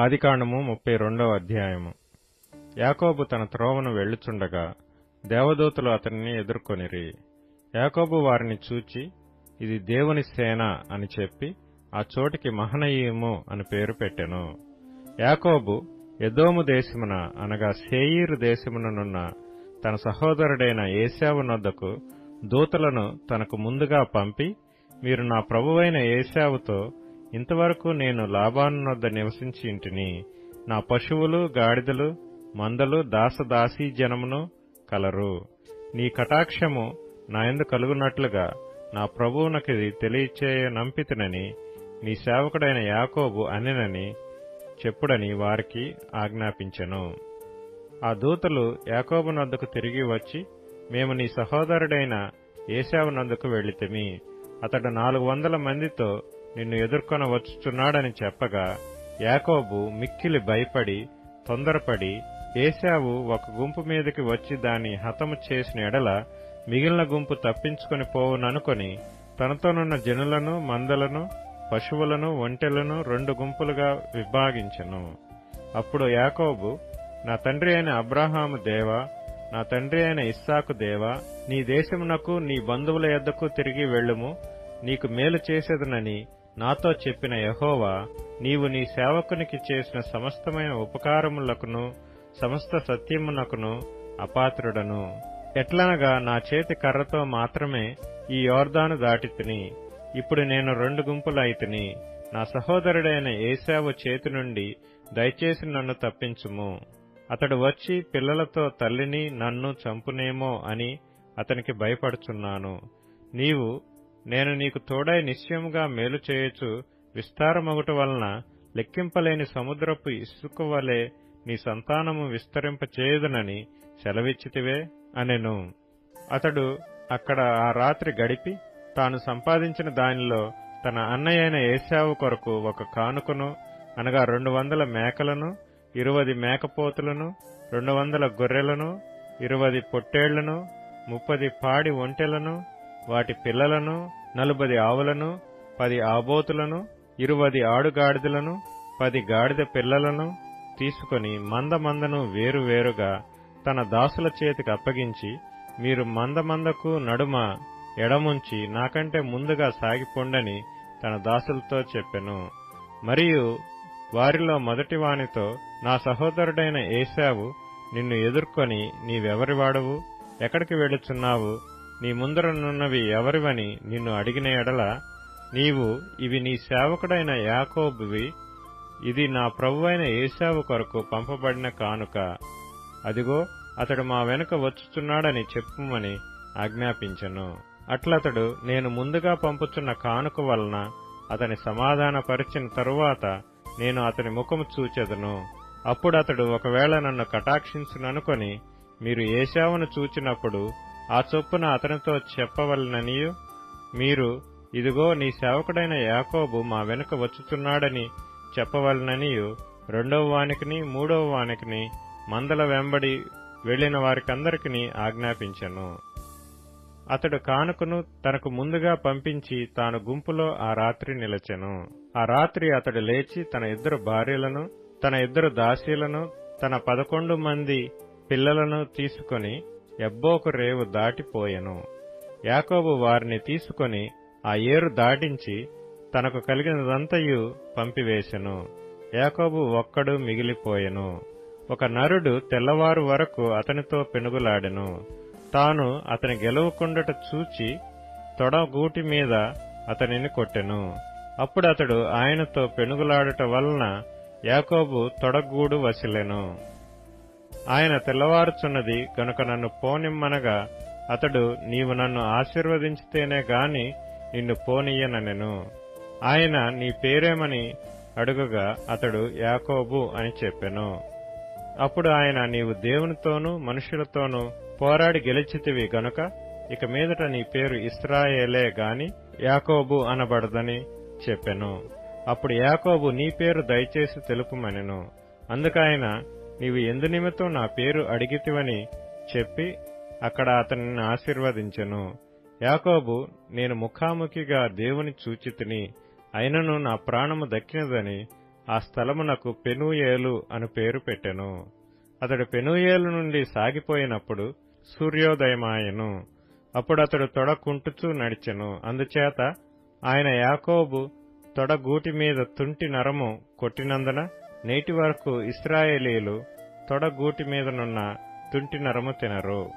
ఆదికాండము 32వ అధ్యాయము. యాకోబు తన త్రోవను వెళ్ళుచుండగా దేవదూతలు అతనిని ఎదుర్కొనిరి. యాకోబు వారిని చూచి, ఇది దేవుని సేన అని చెప్పి ఆ చోటికి మహనయీము అని పేరు పెట్టెను. యాకోబు ఎదోము దేశమున అనగా శేయీరు దేశముననున్న తన సహోదరుడైన ఏశావు నొద్దకు దూతలను తనకు ముందుగా పంపి, మీరు నా ప్రభువైన ఏశావుతో, ఇంతవరకు నేను లాబాను నొద్ద నివసించి ఇంటిని, నా పశువులు, గాడిదలు, మందలు, దాసదాసీ జనమును కలరు. నీ కటాక్షము నాయందు కలుగునట్లుగా నా ప్రభువునకిది తెలియచేయనంపితినని నీ సేవకుడైన యాకోబు అనెనని చెప్పుడని వారికి ఆజ్ఞాపించెను. ఆ దూతలు యాకోబు నొద్దకు తిరిగి వచ్చి, మేము నీ సహోదరుడైన ఏశావు నొద్దకు వెళ్ళితిమి, అతడు 400 మందితో నిన్ను ఎదుర్కొన వచ్చుచున్నాడని చెప్పగా, యాకోబు మిక్కిలి భయపడి తొందరపడి, ఏశావు ఒక గుంపు మీదకి వచ్చి దాన్ని హతము చేసిన ఎడల మిగిలిన గుంపు తప్పించుకొని పోవుననుకొని తనతోనున్న జనులను, మందలను, పశువులను, ఒంటెలను 2 గుంపులుగా విభాగించెను. అప్పుడు యాకోబు, నా తండ్రి అయిన అబ్రాహాము దేవా, నా తండ్రి అయిన ఇస్సాకు దేవా, నీ దేశమునకు నీ బంధువుల యొద్దకు తిరిగి వెళ్ళుము, నీకు మేలు చేసేదనని నాతో చెప్పిన యెహోవా, నీవు నీ సేవకునికి చేసిన సమస్తమైన ఉపకారములకును సమస్త సత్యమునకును అపాత్రుడను. ఎట్లనగా నా చేతి కర్రతో మాత్రమే ఈ యోర్దాను దాటితిని, ఇప్పుడు నేను 2 గుంపులైతిని. నా సహోదరుడైన ఏశావు చేతి నుండి దయచేసి నన్ను తప్పించుము. అతడు వచ్చి పిల్లలతో తల్లిని నన్ను చంపునేమో అని అతనికి భయపడుచున్నాను. నేను నీకు తోడై నిశ్చయముగా మేలు చేయొచ్చు విస్తారమగుట వలన లెక్కింపలేని సముద్రపు ఇసుక వలె నీ సంతానము విస్తరింపచేయుదునని సెలవిచ్చితివే అనెను. అతడు అక్కడ ఆ రాత్రి గడిపి తాను సంపాదించిన దానిలో తన అన్నయ్యైన ఏశావు కొరకు ఒక కానుకను అనగా 200 మేకలను, 20 మేకపోతులను, 200 గొర్రెలను, 20 పొట్టేళ్లను, 30 పాడి ఒంటెలను, వాటి పిల్లలను, 40 ఆవులను, 10 ఆబోతులను, 20 ఆడుగాడిదలను, 10 గాడిద పిల్లలను తీసుకొని మందను వేరువేరుగా తన దాసుల చేతికి అప్పగించి, మీరు మందకు నడుమ ఎడముంచి నాకంటే ముందుగా సాగిపోండని తన దాసులతో చెప్పెను. మరియు వారిలో మొదటివానితో, నా సహోదరుడైన ఏశావు నిన్ను ఎదుర్కొని, నీవెవరివాడవు, ఎక్కడికి వెళ్ళుచున్నావు, నీ ముందరనున్నవి ఎవరివని నిన్ను అడిగిన ఎడల, నీవు, ఇవి నీ సేవకుడైన యాకోబువి, ఇది నా ప్రభువైన ఏశావు కొరకు పంపబడిన కానుక, అదిగో అతడు మా వెనుక వచ్చుచున్నాడని చెప్పుమని ఆజ్ఞాపించెను. అట్లతడు, నేను ముందుగా పంపుచున్న కానుక వలన అతని సమాధానపరిచిన తరువాత నేను అతని ముఖము చూచెదను. అప్పుడు అతడు ఒకవేళ నన్ను కటాక్షించుననుకొని, మీరు ఏశావును చూచినప్పుడు ఆ చొప్పున అతనితో చెప్పవలననియు, మీరు, ఇదిగో నీ సేవకుడైన యాకోబు మా వెనుక వచ్చుచున్నాడని చెప్పవలననియు 2వ వానికిని 3వ వానికిని మందల వెంబడి వెళ్లిన వారికందరికీ ఆజ్ఞాపించెను. అతడు కానుకను తనకు ముందుగా పంపించి తాను గుంపులో ఆ రాత్రి నిలచెను. ఆ రాత్రి అతడు లేచి తన 2 భార్యలను, తన 2 దాసీలను, తన 11 మంది పిల్లలను తీసుకొని యబ్బోకు రేవు దాటిపోయెను. యాకోబు వారిని తీసుకొని ఆ ఏరు దాటించి తనకు కలిగినదంతయు పంపివేశెను. యాకోబు ఒక్కడు మిగిలిపోయెను. ఒక నరుడు తెల్లవారు వరకు అతనితో పెనుగులాడెను. తాను అతని గెలవకుండుట చూచి తొడగూటి మీద అతనిని కొట్టెను. అప్పుడు అతడు ఆయనతో పెనుగులాడుట వలన యాకోబు తొడగూడు వసిలెను. ఆయన తెల్లవారుచున్నది గనుక నన్ను పోనిమ్మనగా, అతడు, నీవు నన్ను ఆశీర్వదించితేనే గాని నిన్ను పోనీయననెను. ఆయన, నీ పేరేమని అడుగగా అతడు యాకోబు అని చెప్పెను. అప్పుడు ఆయన, నీవు దేవునితోనూ మనుషులతోనూ పోరాడి గెలిచితివి గనుక ఇక మీదట నీ పేరు ఇశ్రాయేలే గాని యాకోబు అనబడదని చెప్పెను. అప్పుడు యాకోబు, నీ పేరు దయచేసి తెలుపుమనెను. అందుకాయన, నీవు ఎందు నిమిత్తం నా పేరు అడిగితివని చెప్పి అక్కడ అతనిని ఆశీర్వదించెను. యాకోబు, నేను ముఖాముఖిగా దేవుని చూచితిని, అయినను నా ప్రాణము దక్కినదని ఆ స్థలమునకు పెనూయేలు అను పేరు పెట్టెను. అతడు పెనూయేలు నుండి సాగిపోయినప్పుడు సూర్యోదయమాయెను. అప్పుడతడు తొడ కుంటుచూ నడిచెను. అందుచేత ఆయన యాకోబు తొడ గూటి మీద తుంటి నరము కొట్టినందున నేటి వరకు ఇశ్రాయేలీయులు తొడ గూటి మీదనున్న తుంటి నరము తినరు.